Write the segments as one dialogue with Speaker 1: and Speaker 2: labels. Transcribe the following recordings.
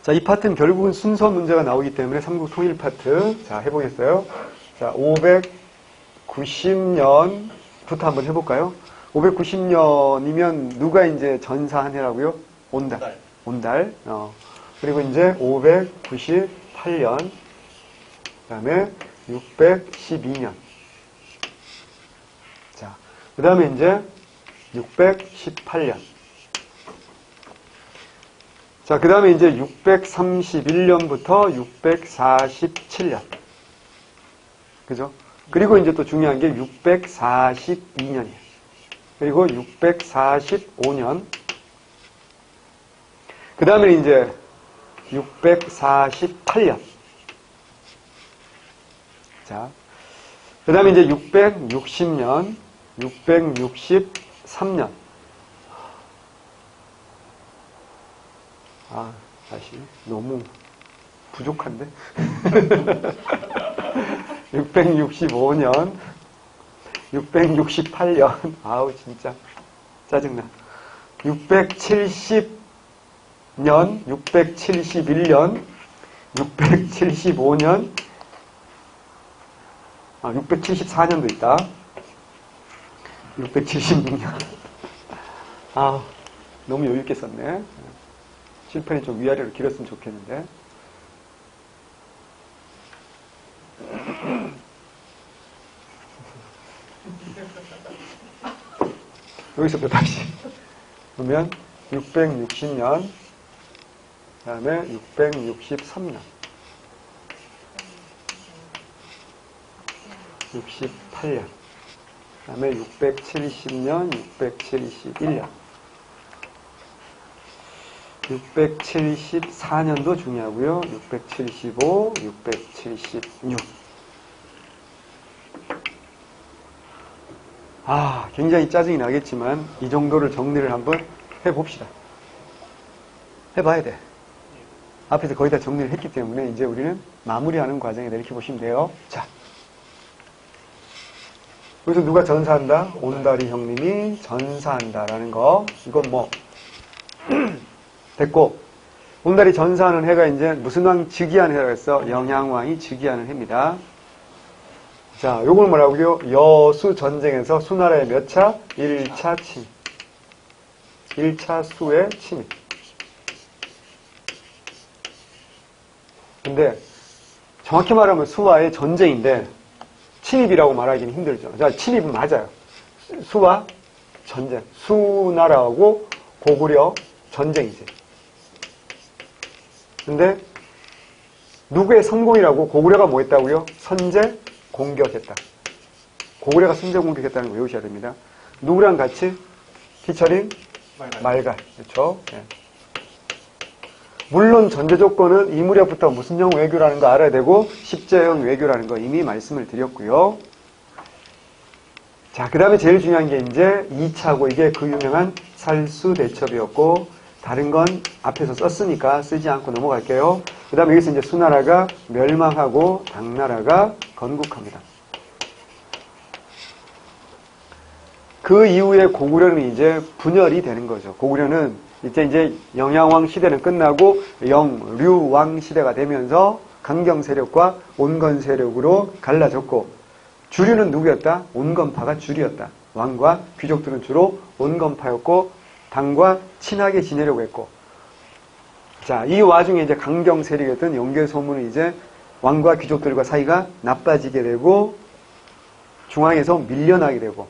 Speaker 1: 자, 이 파트는 결국은 순서 문제가 나오기 때문에 삼국 통일 파트. 자, 해보겠어요. 자, 590년부터 한번 해볼까요? 590년이면 누가 이제 전사한 해라고요? 온달. 온달. 그리고 이제 598년. 그 다음에 612년. 자, 그 다음에 이제 618년. 자, 그 다음에 이제 631년부터 647년. 그죠? 그리고 이제 또 중요한 게 642년이에요. 그리고 645년. 그 다음에 이제 648년. 자, 그 다음에 이제 660년, 663년. 아, 다시. 너무 부족한데? 665년, 668년. 아우, 진짜. 짜증나. 670년, 671년, 675년, 674년도 있다. 676년. 아, 너무 여유있게 썼네. 실편이 좀 위아래로 길었으면 좋겠는데. 여기서부터 다시. 그러면 660년, 그 다음에 663년. 68년. 그 다음에 670년, 671년. 674년도 중요하고요. 675, 676. 아, 굉장히 짜증이 나겠지만 이 정도를 정리를 한번 해봅시다. 해봐야 돼. 앞에서 거의 다 정리를 했기 때문에 이제 우리는 마무리하는 과정이다 이렇게 보시면 돼요. 자, 여기서 누가 전사한다? 온다리 형님이 전사한다라는 거. 이건 뭐 됐고, 온다리 전사하는 해가 이제 무슨 왕 즉위한 해라고 했어? 영양왕이 즉위하는 해입니다. 자, 요걸 뭐라고요? 여수 전쟁에서 수나라의 몇 차? 1차 침입. 1차 수의 침입. 근데 정확히 말하면 수와의 전쟁인데 침입이라고 말하기는 힘들죠. 자, 침입은 맞아요. 수와 전쟁. 수나라하고 고구려 전쟁이지. 근데 누구의 성공이라고? 고구려가 뭐 했다고요? 선제 공격했다. 고구려가 선제 공격했다는 거 외우셔야 됩니다. 누구랑 같이? 기철인 말갈. 그렇죠? 네. 물론 전제 조건은 이 무렵부터 무슨형 외교라는 거 알아야 되고 십제형 외교라는 거 이미 말씀을 드렸고요. 자, 그 다음에 제일 중요한 게 이제 2차고 이게 그 유명한 살수대첩이었고 다른 건 앞에서 썼으니까 쓰지 않고 넘어갈게요. 그 다음에 여기서 이제 수나라가 멸망하고 당나라가 건국합니다. 그 이후에 고구려는 이제 분열이 되는 거죠. 고구려는 이제 영양왕 시대는 끝나고 영류왕 시대가 되면서 강경 세력과 온건 세력으로 갈라졌고 주류는 누구였다? 온건파가 주류였다. 왕과 귀족들은 주로 온건파였고 당과 친하게 지내려고 했고 자, 이 와중에 이제 강경 세력이었던 영계소문은 이제 왕과 귀족들과 사이가 나빠지게 되고 중앙에서 밀려나게 되고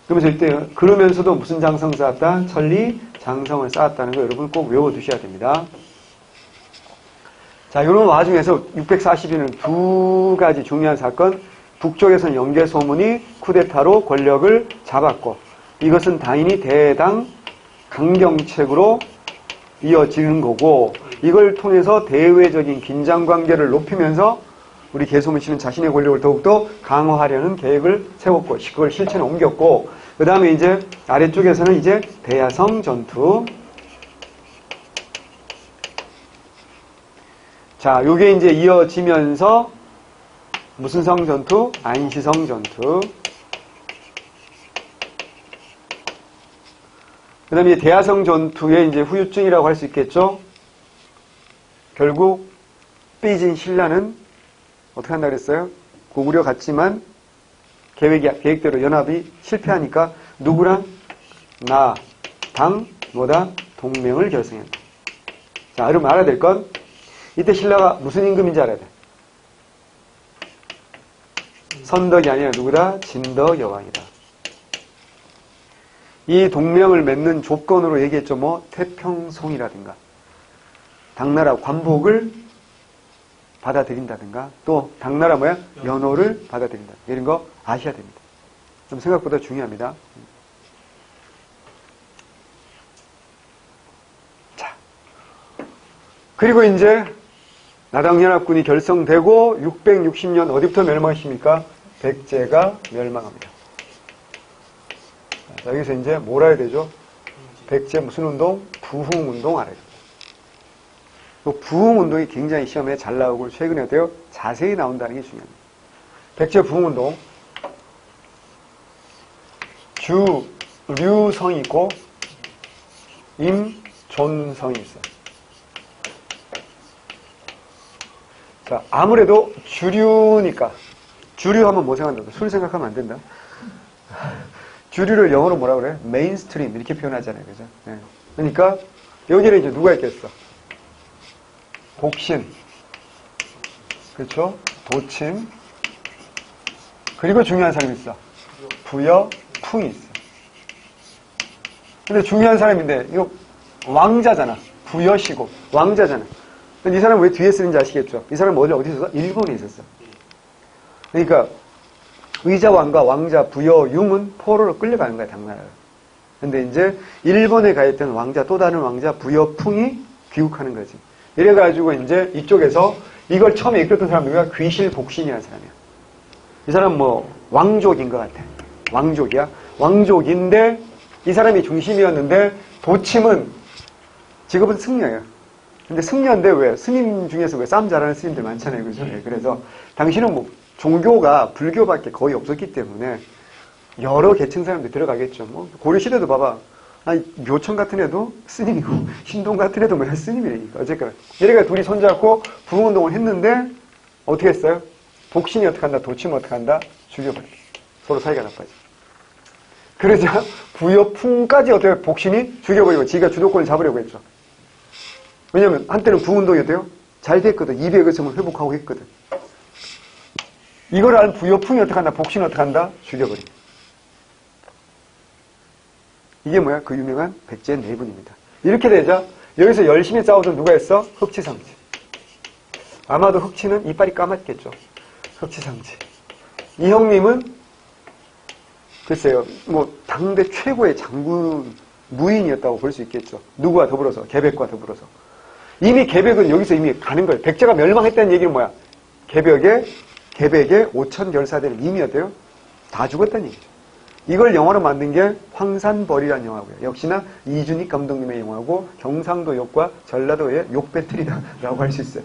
Speaker 1: 그러면서 이때 그러면서도 무슨 장성을 쌓았다? 천리 장성을 쌓았다는 거 여러분 꼭 외워두셔야 됩니다. 자, 이런 와중에서 640년은 두 가지 중요한 사건. 북쪽에서는 영계소문이 쿠데타로 권력을 잡았고 이것은 당연히 대당 강경책으로 이어지는 거고 이걸 통해서 대외적인 긴장관계를 높이면서 우리 계소문 씨는 자신의 권력을 더욱더 강화하려는 계획을 세웠고 그걸 실천에 옮겼고 그 다음에 이제 아래쪽에서는 이제 대야성 전투. 자, 요게 이제 이어지면서 무슨 성 전투? 안시성 전투. 그 다음에 대야성 전투의 이제 후유증이라고 할 수 있겠죠? 결국 삐진 신라는 어떻게 한다 그랬어요? 고구려 같지만 계획대로 연합이 실패하니까 누구랑? 나, 당, 뭐다? 동맹을 결성했다. 자, 여러분 알아야 될 건 이때 신라가 무슨 임금인지 알아야 돼. 선덕이 아니라 누구다? 진덕 여왕이다. 이 동맹을 맺는 조건으로 얘기했죠. 뭐 태평송이라든가 당나라 관복을 받아들인다든가 또 당나라 뭐야? 연호를 받아들인다. 이런 거 아셔야 됩니다. 좀 생각보다 중요합니다. 자, 그리고 이제 나당연합군이 결성되고 660년 어디부터 멸망하십니까? 백제가 멸망합니다. 자, 여기서 이제 뭘 알아야 되죠? 백제 무슨 운동? 부흥운동 알아야 됩니다. 부흥운동이 굉장히 시험에 잘 나오고 최근에 어때요? 자세히 나온다는 게 중요합니다. 백제 부흥운동 주류성이 있고 임존성이 있어요. 자, 아무래도 주류니까 주류하면 뭐 생각한다? 술 생각하면 안 된다. 주류를 영어로 뭐라 그래? 메인스트림 이렇게 표현하잖아요. 그죠? 네. 그러니까 여기는 이제 누가 있겠어? 복신, 그렇죠? 도침, 그리고 중요한 사람이 있어. 부여, 풍이 있어. 근데 중요한 사람인데 이거 왕자잖아. 부여시고 왕자잖아. 근데 이 사람 왜 뒤에 쓰는지 아시겠죠? 이 사람 어디 있었어? 일본에 있었어. 그러니까 의자왕과 왕자 부여 융은 포로로 끌려가는 거야, 당나라를. 근데 이제 일본에 가 있던 왕자, 또 다른 왕자 부여 풍이 귀국하는 거지. 이래가지고 이제 이쪽에서 이걸 처음에 이끌었던 사람이 누구야? 귀실복신이라는 사람이야. 이 사람 뭐 왕족인 것 같아. 왕족이야. 왕족인데 이 사람이 중심이었는데 도침은 직업은 승려예요. 근데 승려인데 왜? 스님 중에서 왜 싸움 잘하는 스님들 많잖아요. 그죠? 네, 그래서 당신은 뭐 종교가 불교밖에 거의 없었기 때문에 여러 계층 사람들이 들어가겠죠. 뭐 고려시대도 봐봐. 아니, 묘청 같은 애도 스님이고 신동 같은 애도 뭐야? 스님이라니까. 어쨌거나 얘네가 둘이 손잡고 부흥운동을 했는데 어떻게 했어요? 복신이 어떻게 한다? 도침이 어떻게 한다? 죽여버려. 서로 사이가 나빠져. 그러자 부여풍까지 어떻게 복신이 죽여버리고 지가 주도권을 잡으려고 했죠. 왜냐면 한때는 부흥운동이 어때요? 잘 됐거든. 200의 성을 회복하고 했거든. 이걸 안 부여풍이 어떻게 한다? 복신이 어떻게 한다? 죽여버립니다. 이게 뭐야? 그 유명한 백제 내분입니다. 이렇게 되자 여기서 열심히 싸우던 누가 했어? 흑치상치. 아마도 흑치는 이빨이 까맣겠죠. 흑치상치. 이 형님은 글쎄요, 뭐 당대 최고의 장군 무인이었다고 볼 수 있겠죠. 누구와 더불어서? 개백과 더불어서. 이미 개백은 여기서 이미 가는 거예요. 백제가 멸망했다는 얘기는 뭐야? 개백의 5천 결사대는 이미 어때요? 다 죽었다는 얘기죠. 이걸 영화로 만든 게 황산벌이라는 영화고요. 역시나 이준익 감독님의 영화고 경상도 욕과 전라도의 욕 배틀이다라고 할 수 있어요.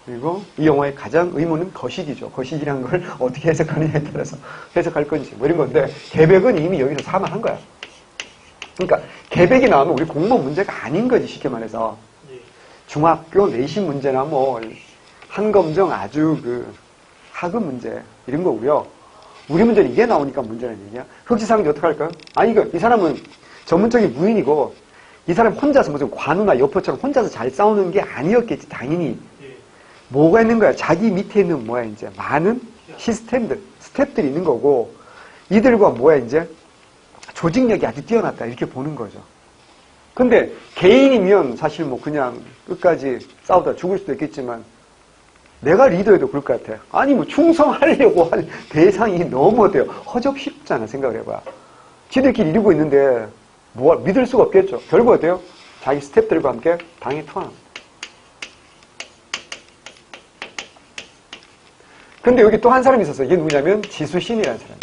Speaker 1: 그리고 이 영화의 가장 의문은 거시기죠. 거시기란 걸 어떻게 해석하느냐에 따라서 해석할 건지 뭐 이런 건데 개백은 이미 여기서 사망한 거야. 그러니까 개백이 나오면 우리 공무원 문제가 아닌 거지 쉽게 말해서. 중학교 내신 문제나 뭐 한검정 아주 그 학업 문제 이런 거고요. 우리 문제는 이게 나오니까 문제라는 얘기야. 흑지상이 어떻게 할까요? 아니, 이 사람은 전문적인 무인이고, 이 사람 혼자서 무슨 관우나 여포처럼 혼자서 잘 싸우는 게 아니었겠지, 당연히. 뭐가 있는 거야? 자기 밑에 있는 뭐야, 이제. 많은 시스템들, 스텝들이 있는 거고, 이들과 뭐야, 이제. 조직력이 아주 뛰어났다, 이렇게 보는 거죠. 근데 개인이면 사실 뭐 그냥 끝까지 싸우다 죽을 수도 있겠지만, 내가 리더해도 그럴 것 같아. 아니, 뭐, 충성하려고 할 대상이 너무 어때요? 허접쉽잖아, 생각을 해봐. 지들끼리 이루고 있는데, 뭐, 믿을 수가 없겠죠. 결국 어때요? 자기 스태프들과 함께 당에 투항합니다. 근데 여기 또 한 사람이 있었어요. 이게 누구냐면, 지수신이라는 사람이에요.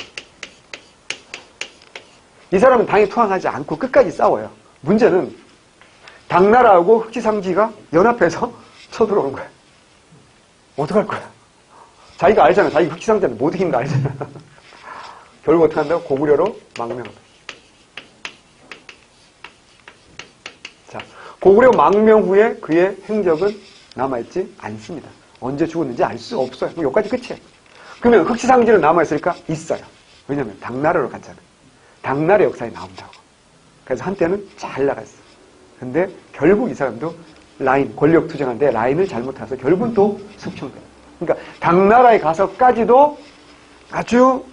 Speaker 1: 이 사람은 당에 투항하지 않고 끝까지 싸워요. 문제는, 당나라하고 흑지상지가 연합해서 쳐들어오는 거예요. 어떡할 거야? 자기가 알잖아. 자기가 흑지상자는 못 이긴 거 알잖아. 결국 어떻게 한다고? 고구려로 망명한다. 자, 고구려 망명 후에 그의 행적은 남아있지 않습니다. 언제 죽었는지 알 수 없어요. 뭐 여기까지 끝이에요. 그러면 흑시상지는 남아있을까? 있어요. 왜냐면 당나라로 갔잖아요. 당나라 역사에 나온다고. 그래서 한때는 잘 나갔어. 근데 결국 이 사람도 라인, 권력 투쟁하는데 라인을 잘못 타서 결국은 또 숙청돼요. 그러니까 당나라에 가서까지도 아주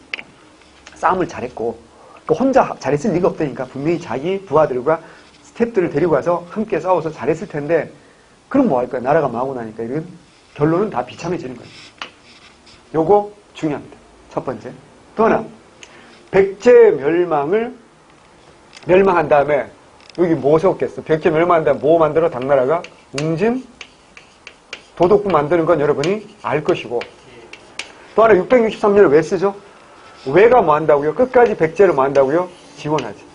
Speaker 1: 싸움을 잘했고, 그러니까 혼자 잘했을 리가 없다니까. 분명히 자기 부하들과 스태프들을 데리고 와서 함께 싸워서 잘했을 텐데, 그럼 뭐 할 거야? 나라가 망하고 나니까 이런 결론은 다 비참해지는 거예요. 요거 중요합니다. 첫 번째. 또 하나, 백제 멸망한 다음에 여기 뭐 세웠겠어? 백제 멸망한 다음에 뭐 만들어? 당나라가 웅진 도독부 만드는 건 여러분이 알 것이고, 또 하나 663년을 왜 쓰죠? 왜가 뭐 한다고요? 끝까지 백제를 뭐 한다고요? 지원하지.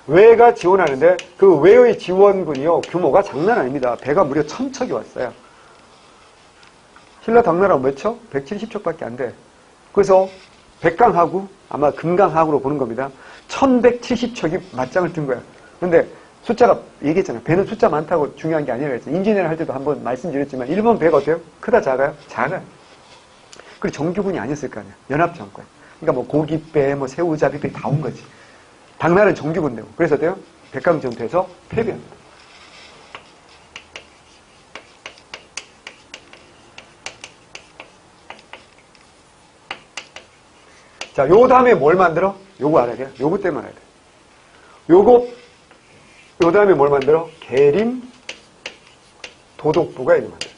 Speaker 1: 왜가 지원하는데 그 왜의 지원군이요 규모가 장난 아닙니다. 배가 무려 1000척이 왔어요. 신라 당나라 몇 척? 170척밖에 안 돼. 그래서 백강하구, 아마 금강하구로 보는 겁니다. 1170척이 맞짱을 든 거야. 근데 숫자가 얘기했잖아요. 배는 숫자 많다고 중요한 게 아니라 그랬잖아요. 인지네를 할 때도 한번 말씀드렸지만 일본 배가 어때요? 크다 작아요? 작아요. 그리고 정규군이 아니었을 거 아니야. 연합정권. 그러니까 뭐 고깃배, 뭐 새우잡이배 다 온 거지. 당나라는 정규군대고. 그래서 어때요? 백강전투에서 패배합니다. 자, 요 다음에 뭘 만들어? 요거 알아야 돼요. 요거 때문에 알아야 돼요. 요 다음에 뭘 만들어? 계림 도독부가 이거 만들어.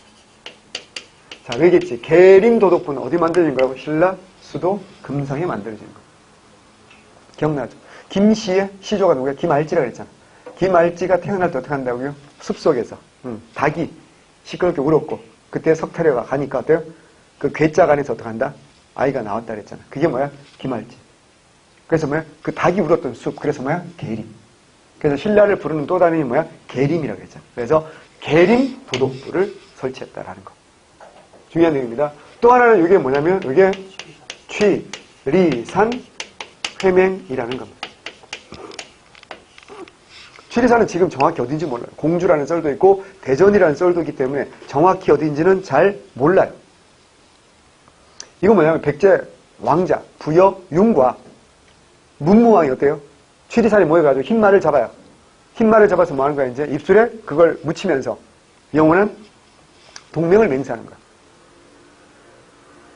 Speaker 1: 자, 왜겠지? 계림 도독부는 어디 만들어진 거라고? 신라 수도 금성에 만들어진 거. 기억나죠? 김씨의 시조가 누구야? 김알지라 그랬잖아. 김알지가 태어날 때 어떻게 한다고요? 숲속에서. 닭이 시끄럽게 울었고, 그때 석타려가 가니까 어때요? 그 괴짝 안에서 어떻게 한다? 아이가 나왔다 그랬잖아. 그게 뭐야? 김알지. 그래서 뭐야? 그 닭이 울었던 숲. 그래서 뭐야? 계림. 그래서 신라를 부르는 또 다른 이름이 뭐야? 계림이라고 했잖아. 그래서 계림 도독부를 설치했다라는 거. 중요한 내용입니다. 또 하나는 이게 뭐냐면 이게 취리산 회맹이라는 겁니다. 취리산은 지금 정확히 어딘지 몰라요. 공주라는 썰도 있고 대전이라는 썰도 있기 때문에 정확히 어딘지는 잘 몰라요. 이건 뭐냐면 백제 왕자 부여 융과 문무왕이 어때요? 취리산에 모여가지고 흰말을 잡아요. 흰말을 잡아서 뭐 하는 거야? 이제 입술에 그걸 묻히면서 영원한 동맹을 맹세하는 거야.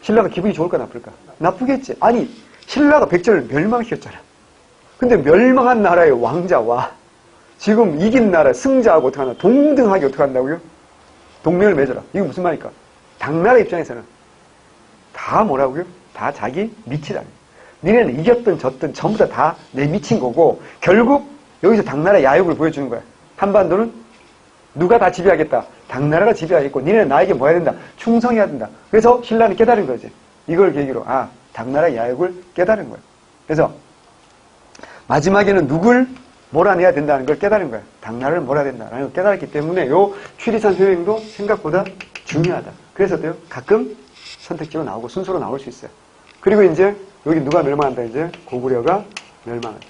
Speaker 1: 신라가 기분이 좋을까 나쁠까? 나쁘겠지. 아니 신라가 백제를 멸망시켰잖아. 근데 멸망한 나라의 왕자와 지금 이긴 나라 승자하고 어떻게 하나? 동등하게 어떻게 한다고요? 동맹을 맺어라. 이거 무슨 말일까? 당나라 입장에서는 다 뭐라고요? 다 자기 밑이다. 니네는 이겼든 졌든 전부 다 내 밑인 거고 결국 여기서 당나라 야욕을 보여주는 거야. 한반도는 누가 다 지배하겠다. 당나라가 지배하겠고 니네는 나에게 뭐 해야 된다? 충성해야 된다. 그래서 신라는 깨달은 거지. 이걸 계기로 당나라 야욕을 깨달은 거야. 그래서 마지막에는 누굴 몰아내야 된다는 걸 깨달은 거야. 당나라를 몰아야 된다는 걸 깨달았기 때문에 요 취리산 회맹도 생각보다 중요하다. 그래서 어때요? 가끔 선택지로 나오고 순서로 나올 수 있어요. 그리고 이제 여기 누가 멸망한다? 이제 고구려가 멸망한다.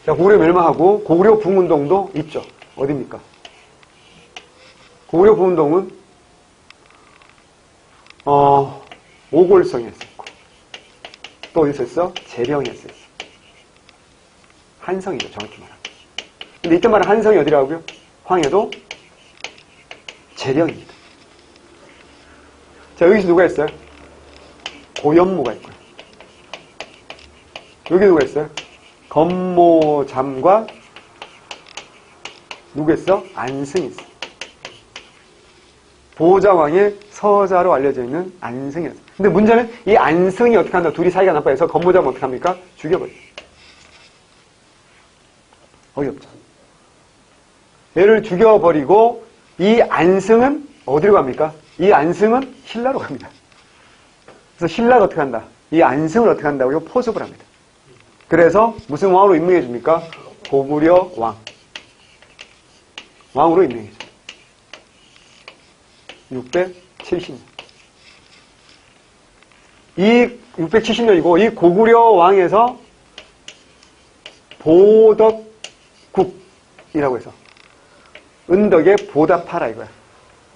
Speaker 1: 자, 고구려 멸망하고 고구려 붕운동도 있죠. 어디입니까? 고구려 붕운동은 오골성에 했었고 또 어디서 했어? 재령에 했었어. 한성이죠, 정확히 말하면. 근데 이때 말하는 한성이 어디라고요? 황해도 재령입니다. 자, 여기서 누가 있어요? 고연무가 있고요. 여기 누가 있어요? 건모잠과 누구 있어? 안승이 있어. 보자왕의 서자로 알려져 있는 안승이었어. 근데 문제는 이 안승이 어떻게 한다? 둘이 사이가 나빠해서 건모잠은 어떻게 합니까? 죽여버려. 어이없죠. 얘를 죽여버리고 이 안승은 어디로 갑니까? 이 안승은 신라로 갑니다. 그래서 신라가 어떻게 한다? 이 안승을 어떻게 한다고요? 포섭을 합니다. 그래서 무슨 왕으로 임명해 줍니까? 고구려 왕. 왕으로 임명해 줍니다. 670년. 이 670년이고 이 고구려 왕에서 보덕국 이라고 해서 은덕에 보답하라 이거야.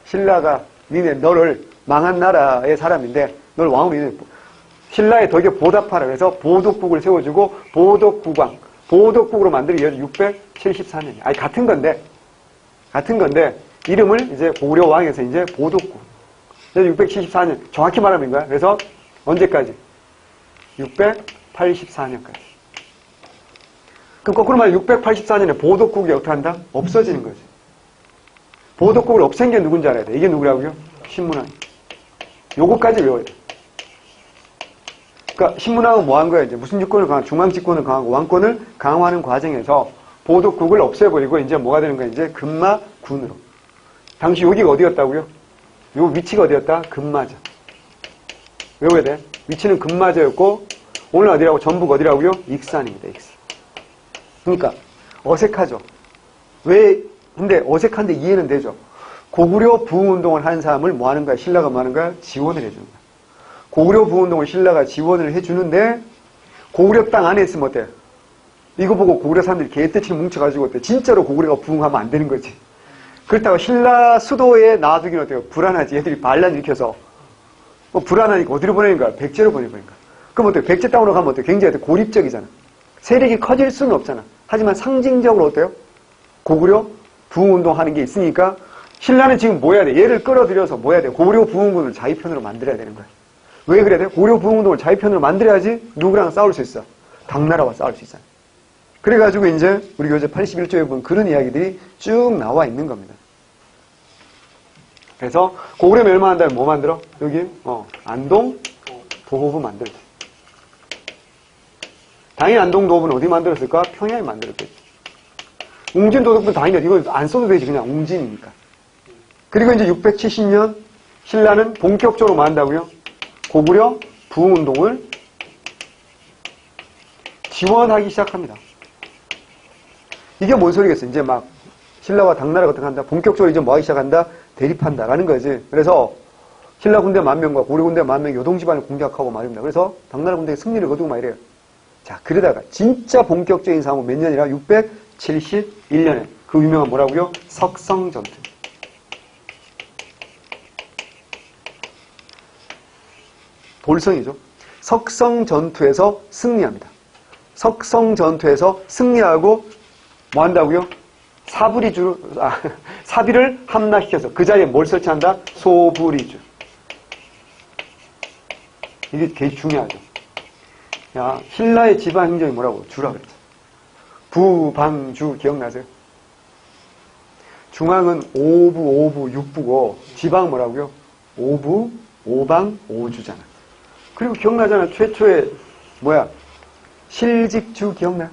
Speaker 1: 신라가 니네 너를 망한 나라의 사람인데 너를 왕으로 니네 신라의 덕에 보답하라. 그래서 보덕국을 세워주고 보덕국왕, 보덕국으로 만든 게 674년이야. 아니 같은 건데 이름을 이제 고구려 왕에서 이제 보덕국. 그래서 674년 정확히 말하면 거야. 그래서 언제까지? 684년까지. 그럼 거꾸로 말해 684년에 보덕국이 어떻게 한다? 없어지는 거지. 보덕국을 없앤 게 누군지 알아야 돼. 이게 누구라고요? 신문왕. 요거까지 외워야 돼. 그러니까 신문왕은 뭐 한 거야? 이제 무슨 집권을 강화, 중앙 집권을 강하고 왕권을 강화하는 과정에서 보덕국을 없애버리고 이제 뭐가 되는 거야? 이제 금마군으로. 당시 여기가 어디였다고요? 요 위치가 어디였다? 금마저. 외워야 돼. 위치는 금마저였고 오늘 어디라고? 전북 어디라고요? 익산입니다. 익산. 그러니까 어색하죠. 왜? 근데 어색한데 이해는 되죠. 고구려 부흥운동을 한 사람을 뭐 하는 거야? 신라가 뭐 하는 거야? 지원을 해주는 거야. 고구려 부흥운동을 신라가 지원을 해주는데 고구려 땅 안에 있으면 어때? 이거 보고 고구려 사람들이 개떼치를 뭉쳐가지고 어때? 진짜로 고구려가 부흥하면 안 되는 거지. 그렇다고 신라 수도에 놔두기는 어때요? 불안하지. 애들이 반란 일으켜서 뭐 불안하니까 어디로 보내는 거야? 백제로 보내는 거야. 그럼 어때요? 백제 땅으로 가면 어때요? 굉장히 고립적이잖아. 세력이 커질 수는 없잖아. 하지만 상징적으로 어때요? 고구려 부흥운동 하는 게 있으니까 신라는 지금 뭐 해야 돼? 얘를 끌어들여서 뭐 해야 돼? 고구려 부흥군을 자기 편으로 만들어야 되는 거야. 왜 그래야 돼? 고구려 부흥운동을 자기 편으로 만들어야지 누구랑 싸울 수 있어? 당나라와 싸울 수 있잖아. 그래가지고 이제 우리 교재 81조에 보면 그런 이야기들이 쭉 나와 있는 겁니다. 그래서 고구려 멸망한 다음에 뭐 만들어? 여기 안동 도호부 만들었지. 당연히 안동 도호부는 어디 만들었을까? 평양에 만들었겠지. 웅진 도덕분 당연히 이거 안 써도 되지. 그냥 웅진이니까. 그리고 이제 670년 신라는 본격적으로 뭐 한다고요? 고구려 부흥운동을 지원하기 시작합니다. 이게 뭔 소리겠어? 이제 막 신라와 당나라가 어떻게 한다? 본격적으로 이제 뭐 하기 시작한다? 대립한다라는 거지. 그래서 신라 군대 10,000명과 고구려 군대 10,000명 요동집안을 공격하고 말입니다. 그래서 당나라 군대에 승리를 거두고 막 이래요. 자, 그러다가 진짜 본격적인 상황은 몇 년이라? 671년에 그 유명한 뭐라고요? 석성전투. 돌성이죠. 석성전투에서 승리합니다. 석성전투에서 승리하고 뭐 한다고요? 사비를 함락시켜서 그 자리에 뭘 설치한다? 소부리주. 이게 되게 중요하죠. 야, 신라의 지방 행정이 뭐라고? 주라 그랬죠. 부방주 기억나세요? 중앙은 오부, 육부고 지방 뭐라고요? 오부, 오방, 오주잖아. 그리고 기억나잖아. 최초의 뭐야? 실직주 기억나?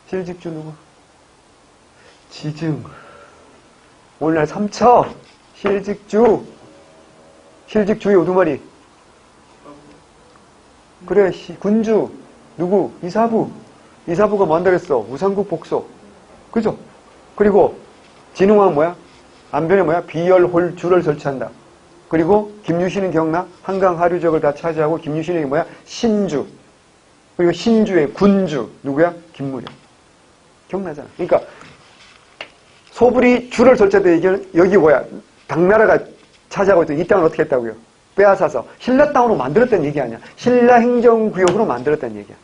Speaker 1: 실직주 누구? 지증. 오늘날 삼처. 실직주. 실직주의 우두머리. 그래, 군주. 누구? 이사부. 이사부가 뭐 한다 그랬어? 우상국 복소. 그죠? 그리고 진흥왕 뭐야? 안변에 뭐야? 비열홀주를 설치한다. 그리고 김유신은 기억나? 한강 하류적을 다 차지하고 김유신에게 뭐야? 신주. 그리고 신주의 군주. 누구야? 김무령. 기억나잖아. 그러니까 소불이 주를 설치했다. 여기 뭐야? 당나라가 차지하고 있던 이 땅을 어떻게 했다고요? 빼앗아서 신라 땅으로 만들었다는 얘기 아니야. 신라 행정구역으로 만들었다는 얘기야.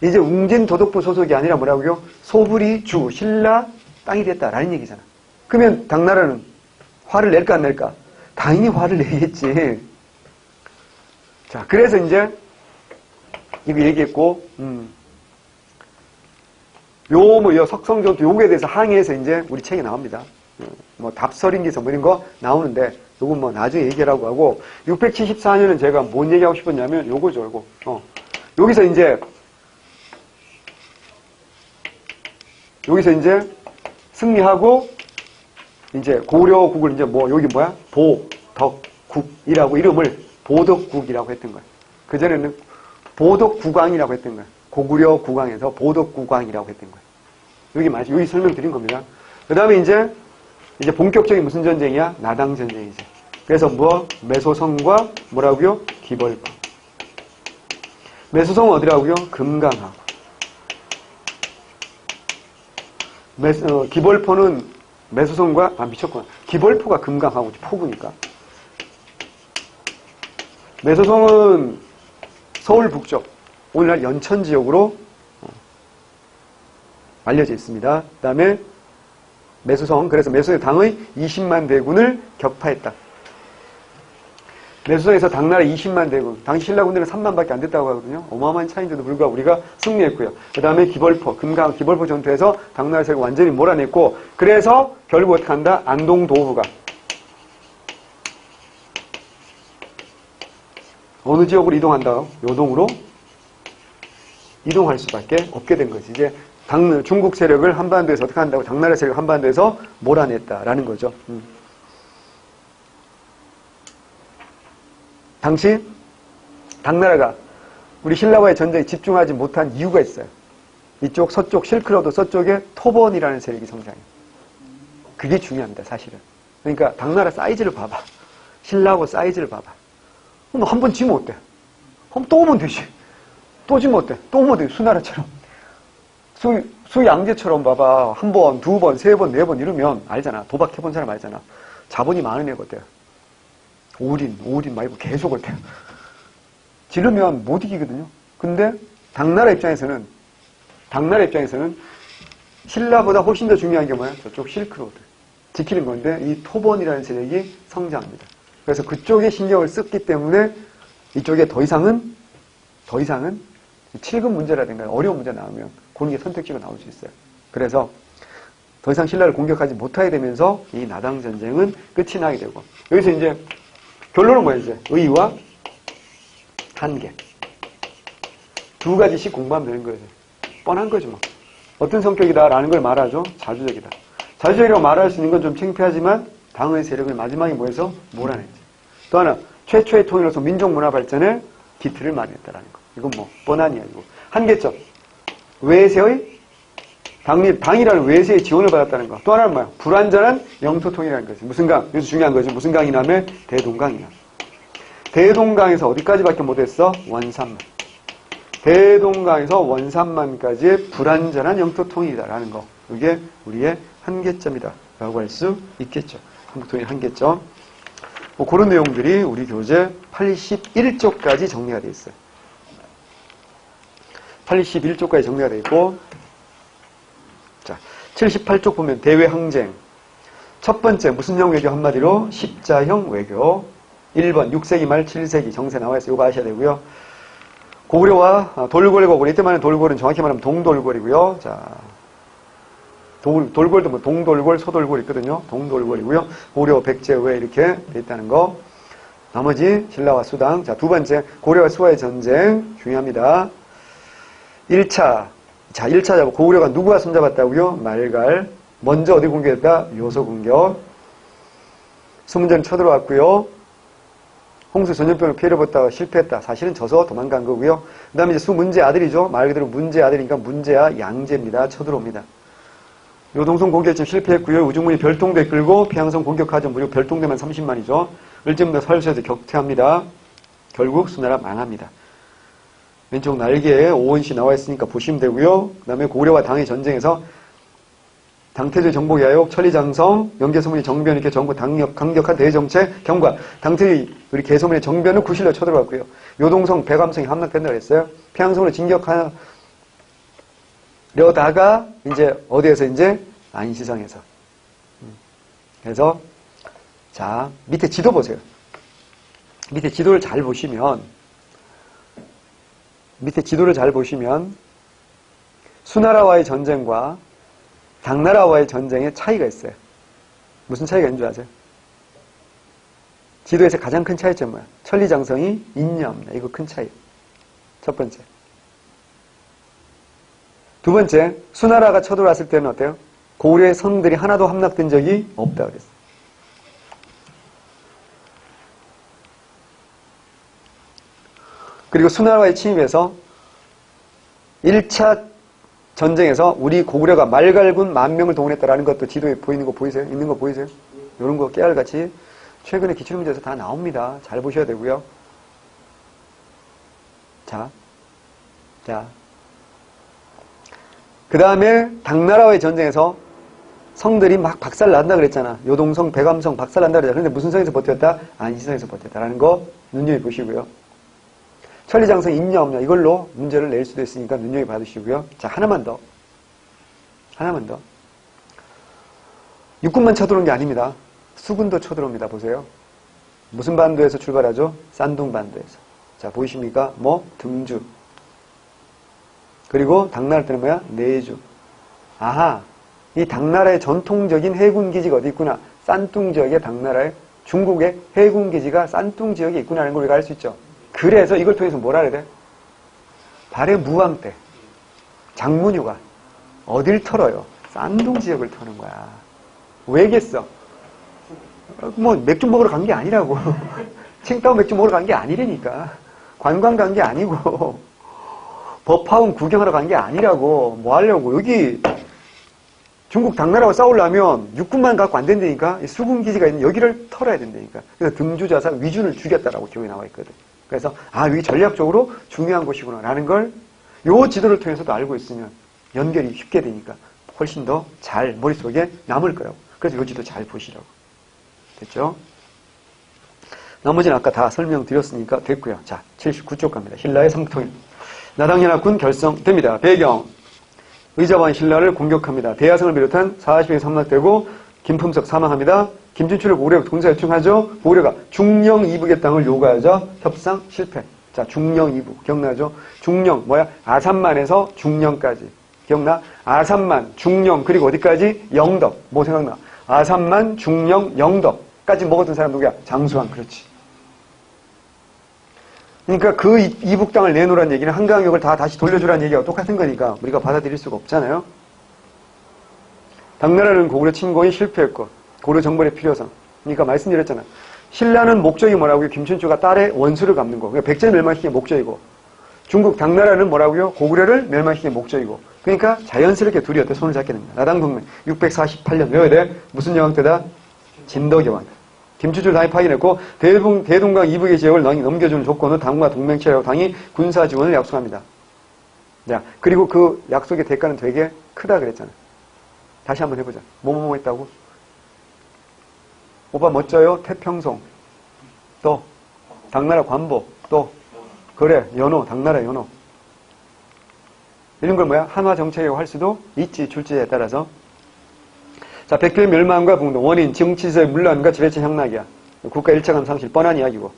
Speaker 1: 이제 웅진 도덕부 소속이 아니라 뭐라고요? 소불이 주, 신라 땅이 됐다라는 얘기잖아. 그러면 당나라는 화를 낼까 안 낼까? 당연히 화를 내겠지. 자, 그래서 이제 이거 얘기했고, 요 석성전투 요거에 대해서 항해해서 이제 우리 책에 나옵니다. 뭐 답설인기서 뭐 이런 거 나오는데 요건 뭐 나중에 얘기하라고 하고 674년은 제가 뭔 얘기하고 싶었냐면 요거죠, 요거. 여기서 이제 승리하고 이제 고려국을 이제 뭐 여기 뭐야? 보덕국이라고 이름을 보덕국이라고 했던 거야. 그전에는 보덕국왕이라고 했던 거야. 고구려 국왕에서 보덕국왕이라고 했던 거야. 여기 설명드린 겁니다. 그 다음에 이제 본격적인 무슨 전쟁이야? 나당 전쟁이지. 그래서 매소성과 뭐라고요? 기벌방. 매소성은 어디라고요? 금강하고. 기벌포는 매수성과, 미쳤구나. 기벌포가 금강하고 포구니까. 매수성은 서울 북쪽, 오늘날 연천 지역으로 알려져 있습니다. 그 다음에 매수성, 그래서 매수의 당의 20만 대군을 격파했다. 매수성에서 당나라 20만 대군, 당시 신라 군대는 3만밖에 안 됐다고 하거든요. 어마어마한 차이인데도 불구하고 우리가 승리했고요. 그 다음에 기벌포, 금강 기벌포 전투에서 당나라 세력을 완전히 몰아냈고, 그래서 결국 어떻게 한다? 안동도후가 어느 지역으로 이동한다? 요동으로 이동할 수밖에 없게 된 거지. 이제 중국 세력을 한반도에서 어떻게 한다고? 당나라 세력을 한반도에서 몰아냈다라는 거죠. 당시 당나라가 우리 신라와의 전쟁에 집중하지 못한 이유가 있어요. 이쪽 서쪽 실크로드 서쪽에 토번이라는 세력이 성장해요. 그게 중요합니다, 사실은. 그러니까 당나라 사이즈를 봐봐. 신라하고 사이즈를 봐봐. 한 번 지면 어때? 그럼 또 오면 되지. 또 지면 어때? 또 오면 되지. 수나라처럼. 수양제처럼 봐봐. 한 번, 두 번, 세 번, 네 번 이러면 알잖아. 도박해본 사람 알잖아. 자본이 많은 애가 어때요? 올인 말고 계속 어때요? 지르면 못 이기거든요. 근데 당나라 입장에서는 신라보다 훨씬 더 중요한 게 뭐야? 저쪽 실크로드. 지키는 건데 이 토번이라는 세력이 성장합니다. 그래서 그쪽에 신경을 썼기 때문에 이쪽에 더 이상은 7급 문제라든가 어려운 문제 나오면 그런 게 선택지가 나올 수 있어요. 그래서 더 이상 신라를 공격하지 못하게 되면서 이 나당 전쟁은 끝이 나게 되고, 여기서 이제 결론은 뭐예요? 이제 의와 한계 두 가지씩 공부하면 되는 거예요. 뻔한 거지 뭐. 어떤 성격이다라는 걸 말하죠. 자주적이다. 자주적이라고 말할 수 있는 건 좀 창피하지만 당의 세력을 마지막에 모여서 몰아냈지. 또 하나, 최초의 통일로서 민족 문화 발전에 기틀을 마련했다라는 거. 이건 뭐 뻔한 이야기고. 한계점, 외세의 당이라는 외세의 지원을 받았다는 거. 또 하나는 뭐야? 불완전한 영토 통일이라는 거지. 무슨 강? 여기서 중요한 거지. 무슨 강이냐면 대동강이야. 대동강에서 어디까지밖에 못했어? 원산만. 대동강에서 원산만까지의 불완전한 영토 통일이다라는 거. 이게 우리의 한계점이다 라고 할 수 있겠죠. 한국통일 한계점. 뭐 그런 내용들이 우리 교재 81쪽까지 정리가 되어 있어요. 81쪽까지 정리가 되어 있고, 자, 78쪽 보면 대외항쟁. 첫 번째 무슨 외교? 한마디로 십자형 외교. 1번 6세기 말 7세기 정세 나와 있어요. 이거 아셔야 되고요. 고구려와 돌궐 거구려. 이때만은 돌궐은 정확히 말하면 동돌궐이고요. 자, 돌궐도 뭐 동돌궐, 소돌궐 있거든요. 동돌궐이고요. 고려, 백제, 왜 이렇게 돼 있다는 거. 나머지 신라와 수당. 자, 두 번째 고려와 수와의 전쟁 중요합니다. 1차. 자, 1차 잡고 고구려가 누구와 손잡았다고요? 말갈. 먼저 어디 공격했다? 요소 공격. 수문전 쳐들어왔고요. 홍수 전염병을 피해를 봤다가 실패했다. 사실은 져서 도망간 거고요. 그 다음에 이제 수문제 아들이죠. 말 그대로 문제 아들이니까 문제야 양제입니다. 쳐들어옵니다. 요동성 공격에 실패했고요. 우중문이 별동대 끌고 피항성 공격하죠. 무려 별동대만 30만이죠. 을지문도 설수에서 격퇴합니다. 결국 수나라 망합니다. 왼쪽 날개에 오원시 나와 있으니까 보시면 되고요. 그 다음에 고려와 당의 전쟁에서 당태조의 정복야욕, 천리장성, 영계소문의 정변 이렇게 전부 강력한 대정책, 경과, 당태의 우리 계소문의 정변을 구실로 쳐들어갔고요. 요동성, 배감성이 함락된다고 했어요. 피항성으로 진격하려다가 이제 어디에서 이제 안시성에서. 그래서 자 밑에 지도 보세요. 밑에 지도를 잘 보시면 수나라와의 전쟁과 당나라와의 전쟁에 차이가 있어요. 무슨 차이가 있는 줄 아세요? 지도에서 가장 큰 차이점은 뭐야? 천리장성이 있냐 없냐. 이거 큰 차이. 첫 번째. 두 번째, 수나라가 쳐들어왔을 때는 어때요? 고구려의 성들이 하나도 함락된 적이 없다고 그랬어요. 그리고 수나라와의 침입에서 1차 전쟁에서 우리 고구려가 말갈군 10,000명을 동원했다라는 것도 지도에 보이는 거 보이세요? 있는 거 보이세요? 이런 거 깨알같이 최근에 기출문제에서 다 나옵니다. 잘 보셔야 되고요. 자. 그 다음에 당나라와의 전쟁에서 성들이 막 박살 난다 그랬잖아. 요동성, 백암성 박살 난다 그랬잖아. 그런데 무슨 성에서 버텼다? 안시성에서 버텼다라는 거 눈여겨보시고요. 천리장성 있냐 없냐 이걸로 문제를 낼 수도 있으니까 눈여겨봐두시고요. 자, 하나만 더. 육군만 쳐들어온 게 아닙니다. 수군도 쳐들어옵니다. 보세요. 무슨 반도에서 출발하죠? 싼둥 반도에서. 자, 보이십니까? 등주. 그리고 당나라 때는 뭐야? 내주. 아하, 이 당나라의 전통적인 해군 기지가 어디 있구나. 싼둥 지역에 당나라의 중국의 해군 기지가 싼둥 지역에 있구나라는 걸 우리가 알 수 있죠. 그래서 이걸 통해서 뭐라 그래야 돼? 발해 무왕 때 장문유가 어딜 털어요? 싼둥 지역을 터는 거야. 왜겠어? 맥주 먹으러 간 게 아니라고. 칭따오 맥주 먹으러 간 게 아니라니까. 관광 간 게 아니고 법화원 구경하러 간 게 아니라고. 뭐 하려고. 여기 중국 당나라와 싸우려면 육군만 갖고 안 된다니까. 수군기지가 있는 여기를 털어야 된다니까. 그래서 등주자사 위준을 죽였다라고 기록에 나와 있거든. 그래서 여기 전략적으로 중요한 곳이구나 라는 걸 요 지도를 통해서도 알고 있으면 연결이 쉽게 되니까 훨씬 더 잘 머릿속에 남을 거라고. 그래서 요 지도 잘 보시라고. 됐죠? 나머지는 아까 다 설명드렸으니까 됐고요. 자, 79쪽 갑니다. 신라의 삼통일. 나당연합군 결성됩니다. 배경. 의자왕 신라를 공격합니다. 대야성을 비롯한 40명이 함락되고 김품석 사망합니다. 김진출을 고구려가 동사 요청하죠. 고구려가 중령 이북의 땅을 요구하자 협상 실패. 자, 중령 이북 기억나죠? 중령 뭐야? 아산만에서 중령까지. 기억나? 아산만, 중령 그리고 어디까지? 영덕. 뭐 생각나? 아산만, 중령, 영덕까지 먹었던 사람 누구야? 장수왕. 그렇지. 그러니까 그 이북 땅을 내놓으라는 얘기는 한강역을 다 다시 돌려주라는 얘기가 똑같은 거니까 우리가 받아들일 수가 없잖아요. 당나라는 고구려 침공이 실패했고 고구려 정벌의 필요성. 그러니까 말씀드렸잖아. 신라는 목적이 뭐라고요? 김춘추가 딸의 원수를 갚는 거. 그러니까 백제를 멸망시키는 목적이고 중국 당나라는 뭐라고요? 고구려를 멸망시키는 목적이고. 그러니까 자연스럽게 둘이 어때 손을 잡게 됩니다. 나당동맹 648년 외워야 돼. 무슨 여왕 때다? 진덕여왕. 김춘추를 당이 파견했고 대동강 이북의 지역을 넘겨주는 조건은 당과 동맹체라고 당이 군사 지원을 약속합니다. 자, 그리고 그 약속의 대가는 되게 크다 그랬잖아. 다시 한번 해보자. 뭐뭐 했다고? 오빠 멋져요? 태평성. 또 당나라 관복. 또 그래 연호. 당나라 연호. 이런 걸 뭐야? 한화 정책이라고 할 수도 있지. 출제에 따라서. 자, 백필 멸망과 붕동. 원인, 정치세의 문란과 지배체 향락이야. 국가 일차감 상실. 뻔한 이야기고.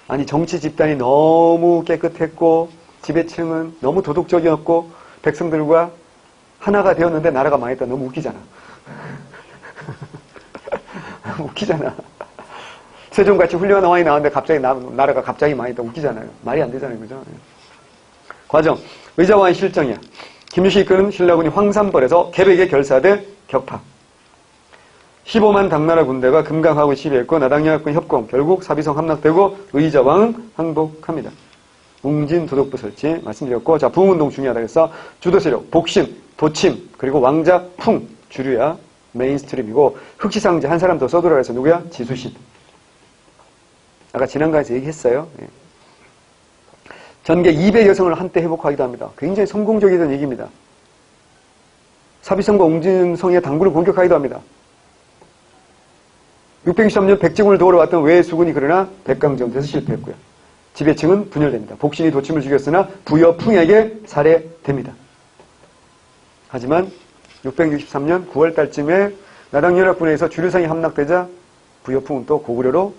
Speaker 1: 아니, 정치 집단이 너무 깨끗했고, 지배층은 너무 도덕적이었고, 백성들과 하나가 되었는데 나라가 망했다. 너무 웃기잖아. 웃기잖아. 세종같이 훌륭한 왕이 나왔는데 갑자기 나라가 갑자기 망했다. 웃기잖아요. 말이 안 되잖아요. 그죠? 과정. 의자왕의 실정이야. 김유시 이끄는 신라군이 황산벌에서 개백에 결사대 격파. 15만 당나라 군대가 금강하고 시비했고 나당연합군 협공. 결국 사비성 함락되고 의자왕은 항복합니다. 웅진 도독부 설치 말씀드렸고, 자, 부흥운동 중요하다 그래서 주도세력, 복심, 도침, 그리고 왕자, 풍, 주류야 메인스트림이고, 흑시상제 한 사람 더 써들어가 해서 누구야? 지수신. 아까 지난강에서 얘기했어요. 예. 전개 200여 성을 한때 회복하기도 합니다. 굉장히 성공적이던 얘기입니다. 사비성과 웅진성의 당군을 공격하기도 합니다. 663년 백제군을 도우러 왔던 외수군이 그러나 백강전투에서 실패했고요. 지배층은 분열됩니다. 복신이 도침을 죽였으나 부여풍에게 살해됩니다. 하지만 663년 9월 달쯤에 나당연합군에서 주류상이 함락되자 부여풍은 또 고구려로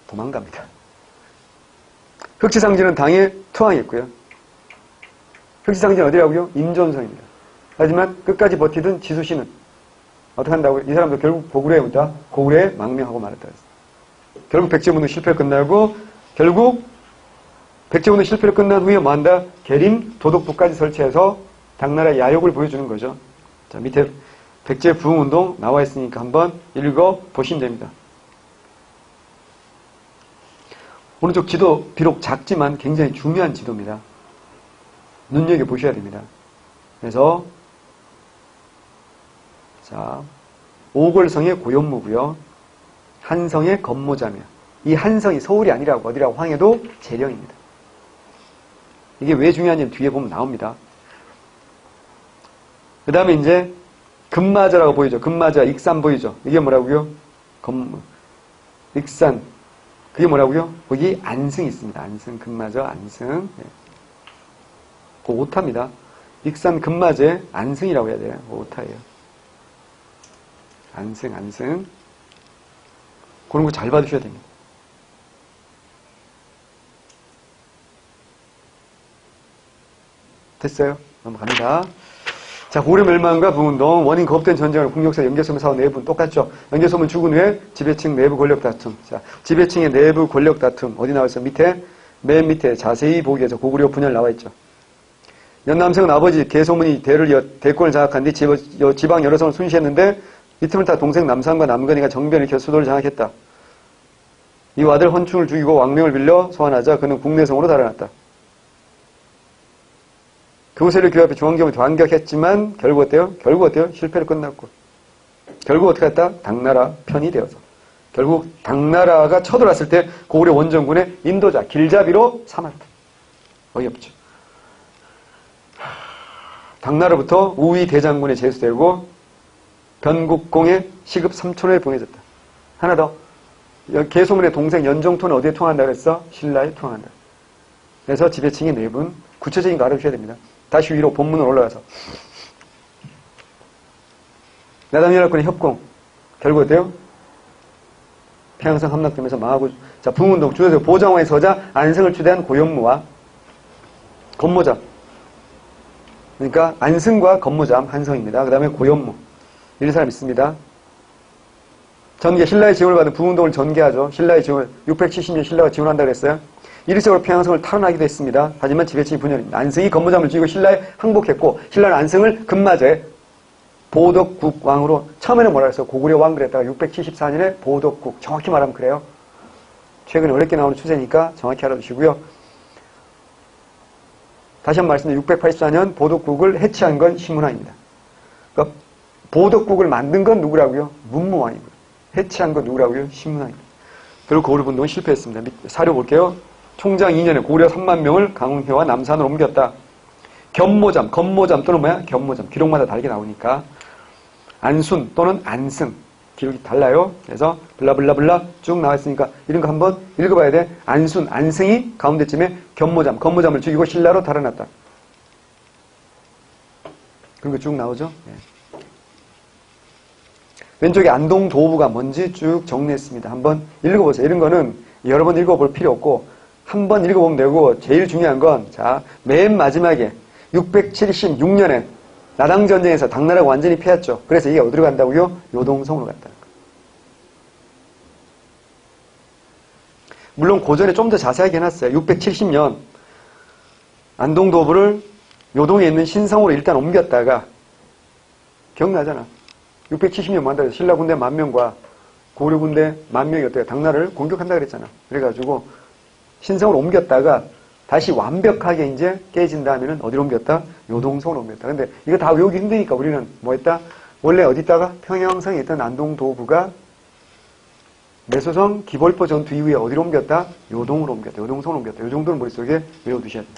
Speaker 1: 도망갑니다. 흑지상제는 당에 투항했고요. 흑지상제는 어디라고요? 임전성입니다. 하지만 끝까지 버티던 지수씨는 어떻게 한다고요? 이 사람도 결국 고구려에 망명하고 말았다. 결국 백제문은 실패로 끝나고, 결국 백제문은 실패로 끝난 후에 뭐 한다? 계림 도독부까지 설치해서 당나라의 야욕을 보여주는 거죠. 자, 밑에 백제 부흥운동 나와 있으니까 한번 읽어보시면 됩니다. 오른쪽 지도 비록 작지만 굉장히 중요한 지도입니다. 눈여겨보셔야 됩니다. 그래서 자, 오골성의 고연무고요. 한성의 건모자며. 이 한성이 서울이 아니라고 어디라고 황해도 재령입니다. 이게 왜 중요한지는 뒤에 보면 나옵니다. 그 다음에 이제 금마저라고 보이죠. 금마저, 익산 보이죠. 이게 뭐라고요? 익산. 그게 뭐라고요? 거기 안승이 있습니다. 안승, 금마저, 안승. 네. 그 오타입니다. 익산 금마저의 안승이라고 해야 돼요. 그 오타예요. 안승, 안승. 그런 거 잘 봐주셔야 됩니다. 됐어요? 넘어갑니다. 자, 고려 멸망과 부운동, 원인 거듭된 전쟁을 국력사 연개소문 사원 내부는 똑같죠. 연개소문 죽은 후에 지배층 내부 권력 다툼. 자, 지배층의 내부 권력 다툼 어디 나와 있어? 밑에, 맨 밑에 자세히 보기 위해서 고구려 분열 나와 있죠. 연남성은 아버지 계소문이 대권을 장악한 뒤 지방 여러 성을 순시했는데 이틈을 타 동생 남산과 남건이가 정변을 일으켜 수도를 장악했다. 이 아들 헌충을 죽이고 왕명을 빌려 소환하자 그는 국내성으로 달아났다. 그곳을 규합해 중앙경을 반격했지만 결국 어때요? 결국 어때요? 실패로 끝났고. 결국 어떻게 했다? 당나라 편이 되어서. 결국 당나라가 쳐들어왔을 때 고구려 원정군의 인도자 길잡이로 삼았다. 어이없죠. 당나라부터 우위 대장군에 제수되고 변국공의 시급 3천원에 보내졌다. 하나 더. 계소문의 동생 연정토는 어디에 통한다 그랬어? 신라에 통한다. 그래서 지배층의 내분 구체적인 거 알아주셔야 됩니다. 다시 위로 본문으로 올라가서 나당연합군의 협공 결국 어때요? 평양성 함락되면서 망하고 자 부운동 주요적 보정왕의 서자 안승을 추대한 고현무와 건모잠 그러니까 안승과 건모잠 한성입니다. 그 다음에 고현무 이런 사람 있습니다. 전개 신라의 지원을 받은 부운동을 전개하죠. 신라의 지원 670년 신라가 지원한다고 했어요. 이리적으로 평양성을 탈환하기도 했습니다. 하지만 지배층이 분열입니다. 안승이 건모잠을 죽이고 신라에 항복했고 신라는 안승을 금마저에 보덕국 왕으로 처음에는 뭐라 했어? 고구려 왕 그랬다가 674년에 보덕국 정확히 말하면 그래요. 최근에 어렵게 나오는 추세니까 정확히 알아두시고요. 다시 한번 말씀드리면 684년 보덕국을 해체한 건 신문왕입니다. 그러니까 보덕국을 만든 건 누구라고요? 문무왕이고요. 해체한 건 누구라고요? 신문왕입니다. 결국 고구려 분동은 실패했습니다. 사료 볼게요. 총장 2년에 고구려 3만 명을 강흥회와 남산으로 옮겼다. 견모잠, 건모잠 또는 뭐야? 견모잠. 기록마다 다르게 나오니까. 안순 또는 안승. 기록이 달라요. 그래서 블라블라블라 쭉 나와있으니까 이런 거 한번 읽어봐야 돼. 안순, 안승이 가운데쯤에 견모잠, 건모잠을 죽이고 신라로 달아났다. 그런 거 쭉 나오죠. 네. 왼쪽에 안동도부가 뭔지 쭉 정리했습니다. 한번 읽어보세요. 이런 거는 여러 번 읽어볼 필요 없고 한 번 읽어보면 되고 제일 중요한 건 자, 맨 마지막에 676년에 나당전쟁에서 당나라가 완전히 패했죠. 그래서 이게 어디로 간다고요? 요동성으로 갔다는 거예요. 물론 고전에 좀 더 자세하게 해놨어요. 670년 안동도부를 요동에 있는 신성으로 일단 옮겼다가 기억나잖아. 670년 뭐 한다 그래서 신라 군대 10,000명과 고려 군대 10,000명이 어때요? 당나라를 공격한다 그랬잖아. 그래가지고 신성을 옮겼다가 다시 완벽하게 이제 깨진 다음에는 어디로 옮겼다? 요동성으로 옮겼다. 근데 이거 다 외우기 힘드니까 우리는 뭐 했다? 원래 어디 있다가 평양성에 있던 안동도부가 매소성 기벌포 전투 이후에 어디로 옮겼다? 요동으로 옮겼다. 요동성으로 옮겼다. 이 정도는 머릿속에 외워두셔야 돼요.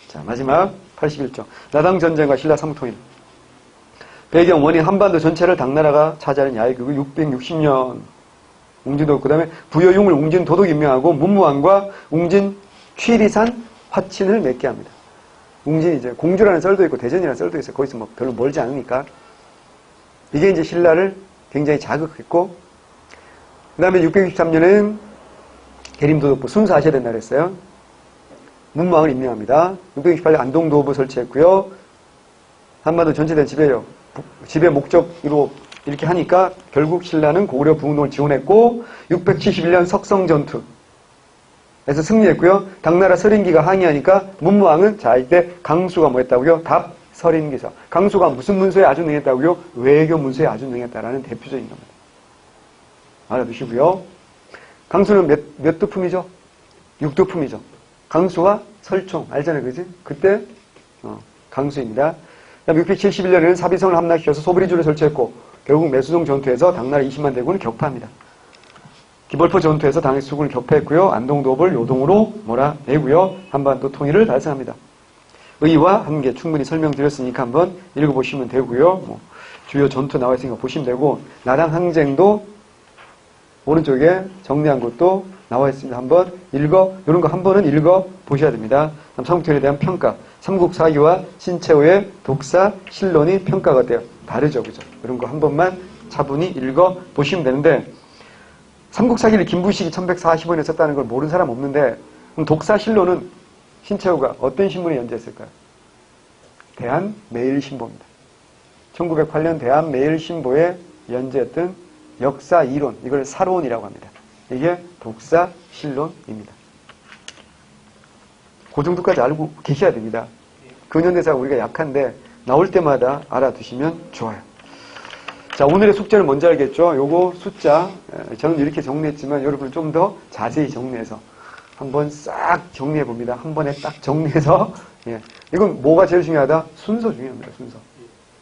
Speaker 1: 자, 마지막 81쪽. 나당전쟁과 신라 삼국통일. 배경 원인 한반도 전체를 당나라가 차지하는 야외국이 660년. 웅진도국, 그 다음에 부여흉을 웅진도독 임명하고 문무왕과 웅진 취리산 화친을 맺게 합니다. 웅진이 이제 공주라는 썰도 있고 대전이라는 썰도 있어요. 거기서 뭐 별로 멀지 않으니까. 이게 이제 신라를 굉장히 자극했고, 그 다음에 663년에는 계림도독부 순사하셔야 된다 그랬어요. 문무왕을 임명합니다. 668년 안동도부 설치했고요. 한반도 전체된 지배 목적으로 이렇게 하니까 결국 신라는 고구려 부운동을 지원했고 671년 석성전투에서 승리했고요. 당나라 서린기가 항의하니까 문무왕은 자 이때 강수가 뭐 했다고요? 답 서린기서. 강수가 무슨 문서에 아주 능했다고요? 외교 문서에 아주 능했다라는 대표적인 겁니다. 알아두시고요. 강수는 몇 도품이죠? 6도품이죠. 강수와 설총 알잖아요, 그지? 그때 강수입니다. 671년에는 사비성을 함락시켜서 소브리주를 설치했고 결국 매수동 전투에서 당나라 20만 대군을 격파합니다. 기벌포 전투에서 당의 수군을 격파했고요. 안동도읍을 요동으로 몰아내고요. 한반도 통일을 달성합니다. 의와 한계 충분히 설명드렸으니까 한번 읽어보시면 되고요. 뭐 주요 전투 나와 있으니까 보시면 되고, 나랑 항쟁도 오른쪽에 정리한 것도 나와 있습니다. 한번 이런 거 한 번은 읽어 보셔야 됩니다. 삼국통일에 대한 평가, 삼국사기와 신채호의 독사, 신론이 평가가 돼요. 다르죠, 그죠? 이런 거 한 번만 차분히 읽어 보시면 되는데, 삼국사기를 김부식이 1145년에 썼다는 걸 모르는 사람 없는데, 그럼 독사, 신론은 신채호가 어떤 신문에 연재했을까요? 대한매일신보입니다. 1908년 대한매일신보에 연재했던 역사 이론, 이걸 사론이라고 합니다. 이게 독사, 신론입니다. 그 정도까지 알고 계셔야 됩니다. 근현대사가 우리가 약한데 나올 때마다 알아두시면 좋아요. 자, 오늘의 숙제는 뭔지 알겠죠? 요거 숫자, 저는 이렇게 정리했지만 여러분은 좀 더 자세히 정리해서 한번 싹 정리해 봅니다. 한 번에 딱 정리해서, 예. 이건 뭐가 제일 중요하다? 순서 중요합니다, 순서.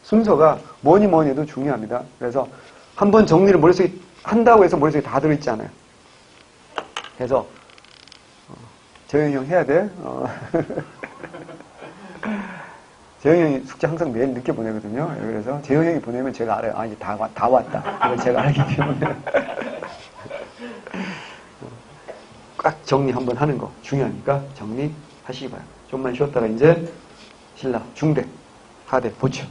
Speaker 1: 순서가 뭐니 해도 중요합니다. 그래서 한번 정리를 머릿속에 한다고 해서 머릿속에 다 들어있지 않아요. 그래서 재영이 형 해야 돼. 재영이 형이 숙제 항상 매일 늦게 보내거든요. 그래서 재영이 형이 보내면 제가 알아요. 아, 이제 다 왔다. 이걸 제가 알기 때문에. 꽉 정리 한번 하는 거 중요하니까 정리하시기 바랍니다. 좀만 쉬었다가 이제 신라, 중대, 하대, 보충.